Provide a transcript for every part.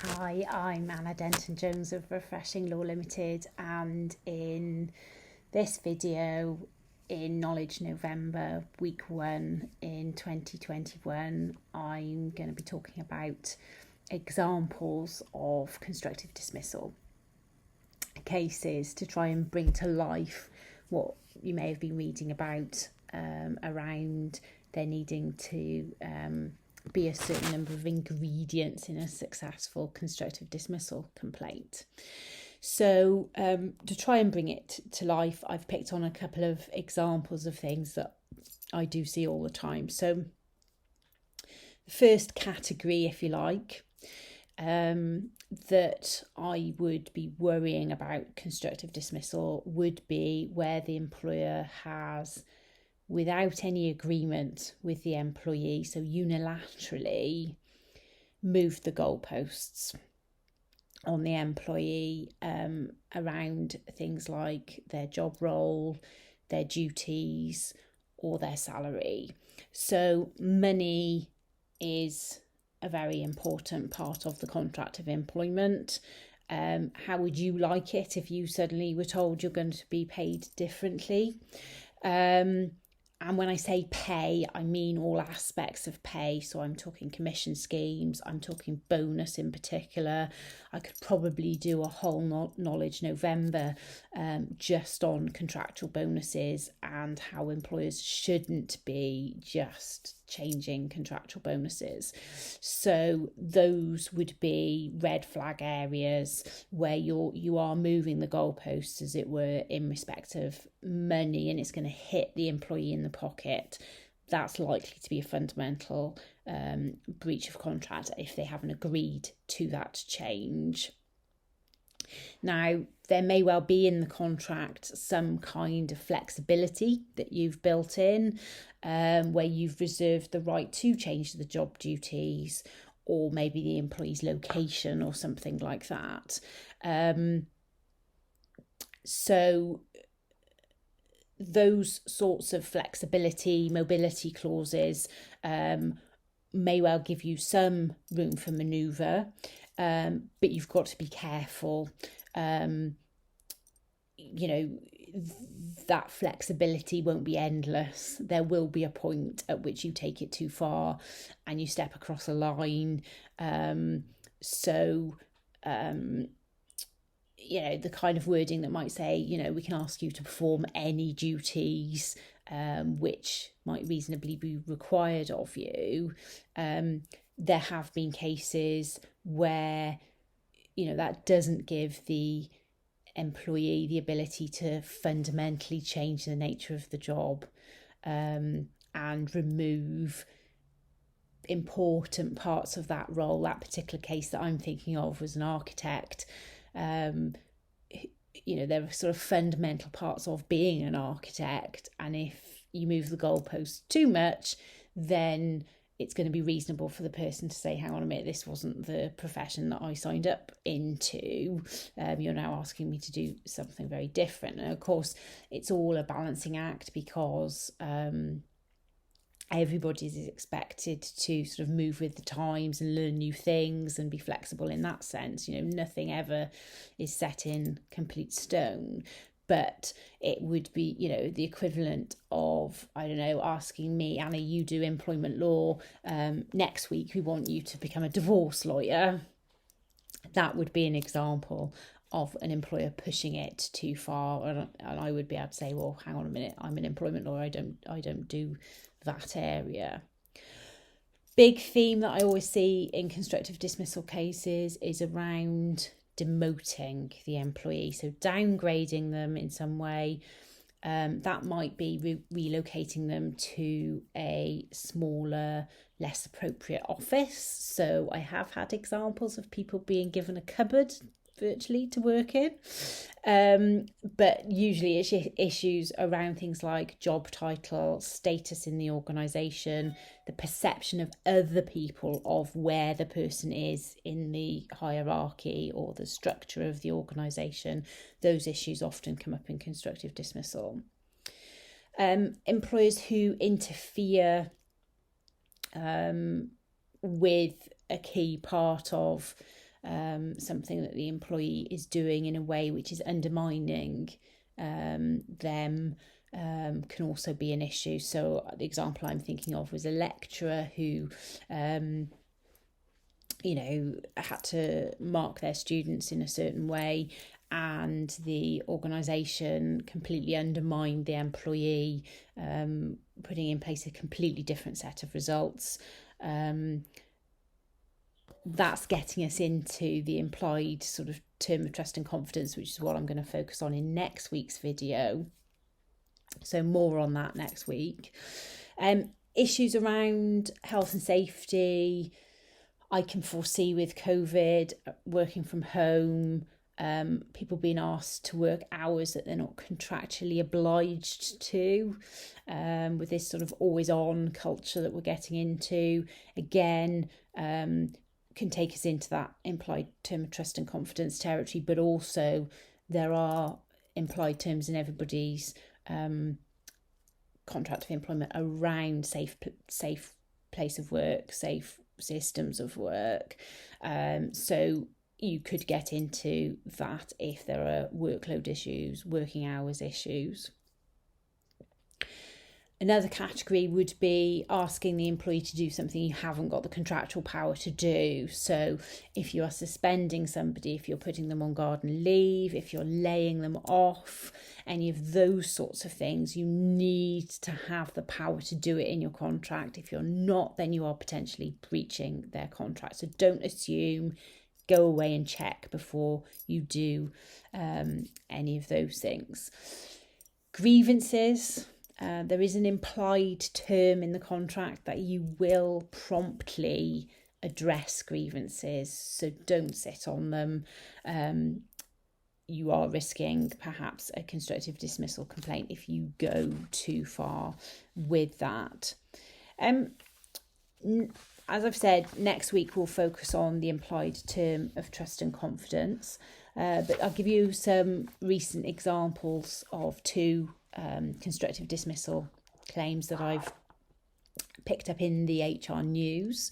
Hi, I'm Anna Denton-Jones of Refreshing Law Limited, and in this video in Knowledge November, week 1 in 2021, I'm going to be talking about examples of constructive dismissal cases to try and bring to life what you may have been reading about around there needing to be a certain number of ingredients in a successful constructive dismissal complaint. So to try and bring it to life, I've picked on a couple of examples of things that I do see all the time. So the first category, if you like, that I would be worrying about constructive dismissal would be where the employer has, without any agreement with the employee, so unilaterally moved the goalposts on the employee around things like their job role, their duties, or their salary. So money is a very important part of the contract of employment. How would you like it if you suddenly were told you're going to be paid differently? And when I say pay, I mean all aspects of pay. So I'm talking commission schemes, I'm talking bonus in particular. I could probably do a whole Knowledge November just on contractual bonuses and how employers shouldn't be just changing contractual bonuses. So those would be red flag areas where you are moving the goalposts, as it were, in respect of money, and it's going to hit the employee in the pocket. That's likely to be a fundamental breach of contract if they haven't agreed to that change. Now, there may well be in the contract some kind of flexibility that you've built in, where you've reserved the right to change the job duties or maybe the employee's location or something like that. So those sorts of flexibility, mobility clauses may well give you some room for manoeuvre, but you've got to be careful. That flexibility won't be endless. There will be a point at which you take it too far and you step across a line. The kind of wording that might say, we can ask you to perform any duties which might reasonably be required of you. There have been cases where, that doesn't give the employee the ability to fundamentally change the nature of the job and remove important parts of that role. That particular case that I'm thinking of was an architect. There are sort of fundamental parts of being an architect, and if you move the goalpost too much, then it's going to be reasonable for the person to say, hang on a minute, this wasn't the profession that I signed up into. You're now asking me to do something very different. And of course, it's all a balancing act because everybody is expected to sort of move with the times and learn new things and be flexible in that sense. Nothing ever is set in complete stone. But it would be, the equivalent of, asking me, Anna, you do employment law. Next week, we want you to become a divorce lawyer. That would be an example of an employer pushing it too far. And I would be able to say, well, hang on a minute, I'm an employment lawyer. I don't do that area. Big theme that I always see in constructive dismissal cases is around demoting the employee, so downgrading them in some way. That might be relocating them to a smaller, less appropriate office. So I have had examples of people being given a cupboard virtually to work in. But usually it's issues around things like job title, status in the organisation, the perception of other people of where the person is in the hierarchy or the structure of the organisation. Those issues often come up in constructive dismissal. Employers who interfere with a key part of something that the employee is doing in a way which is undermining them, can also be an issue. So the example I'm thinking of was a lecturer who had to mark their students in a certain way, and the organisation completely undermined the employee, putting in place a completely different set of results. That's getting us into the implied sort of term of trust and confidence, which is what I'm going to focus on in next week's video. So more on that next week. Issues around health and safety, I can foresee with COVID, working from home, people being asked to work hours that they're not contractually obliged to, with this sort of always on culture that we're getting into. Again, can take us into that implied term of trust and confidence territory, but also there are implied terms in everybody's contract of employment around safe place of work, safe systems of work. So you could get into that if there are workload issues, working hours issues. Another category would be asking the employee to do something you haven't got the contractual power to do. So if you are suspending somebody, if you're putting them on garden leave, if you're laying them off, any of those sorts of things, you need to have the power to do it in your contract. If you're not, then you are potentially breaching their contract. So don't assume, go away and check before you do any of those things. Grievances. There is an implied term in the contract that you will promptly address grievances, so don't sit on them. You are risking perhaps a constructive dismissal complaint if you go too far with that. As I've said, next week we'll focus on the implied term of trust and confidence, but I'll give you some recent examples of two constructive dismissal claims that I've picked up in the HR news.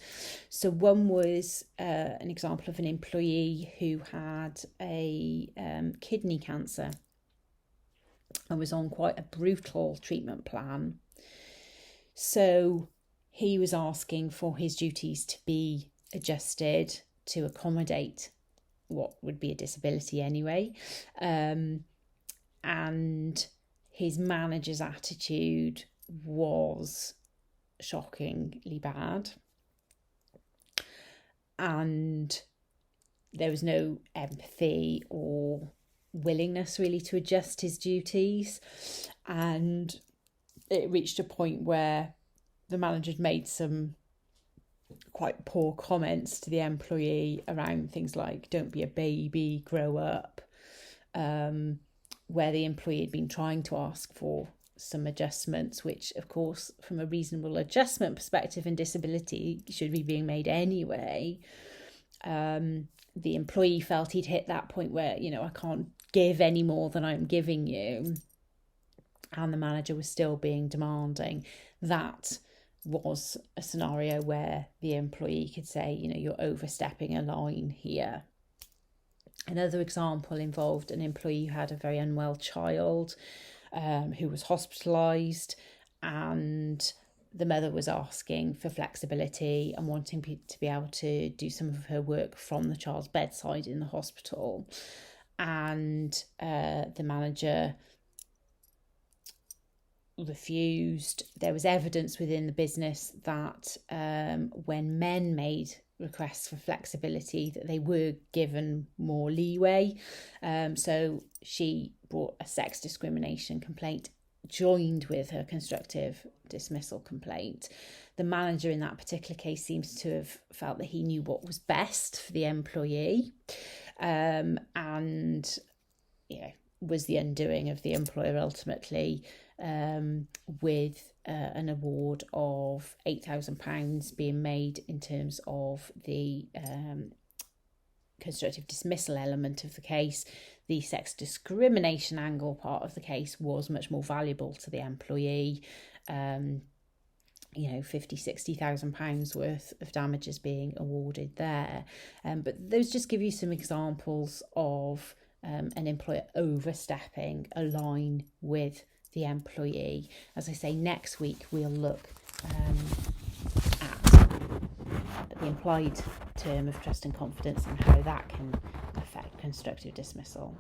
So one was an example of an employee who had a kidney cancer and was on quite a brutal treatment plan. So he was asking for his duties to be adjusted to accommodate what would be a disability anyway. And his manager's attitude was shockingly bad. And there was no empathy or willingness really to adjust his duties. And it reached a point where the manager had made some quite poor comments to the employee around things like, don't be a baby, grow up, where the employee had been trying to ask for some adjustments, which of course from a reasonable adjustment perspective and disability should be being made anyway. The employee felt he'd hit that point where, I can't give any more than I'm giving you. And the manager was still being demanding. That was a scenario where the employee could say, you're overstepping a line here. Another example involved an employee who had a very unwell child who was hospitalised, and the mother was asking for flexibility and wanting to be able to do some of her work from the child's bedside in the hospital. And the manager refused. There was evidence within the business that when men made requests for flexibility, that they were given more leeway. So she brought a sex discrimination complaint joined with her constructive dismissal complaint. The manager in that particular case seems to have felt that he knew what was best for the employee, and was the undoing of the employer ultimately, with an award of £8,000 being made in terms of the constructive dismissal element of the case. The sex discrimination angle part of the case was much more valuable to the employee, £50,000-60,000 worth of damages being awarded there. But those just give you some examples of an employer overstepping a line with the employee. As I say, next week we'll look at the implied term of trust and confidence and how that can affect constructive dismissal.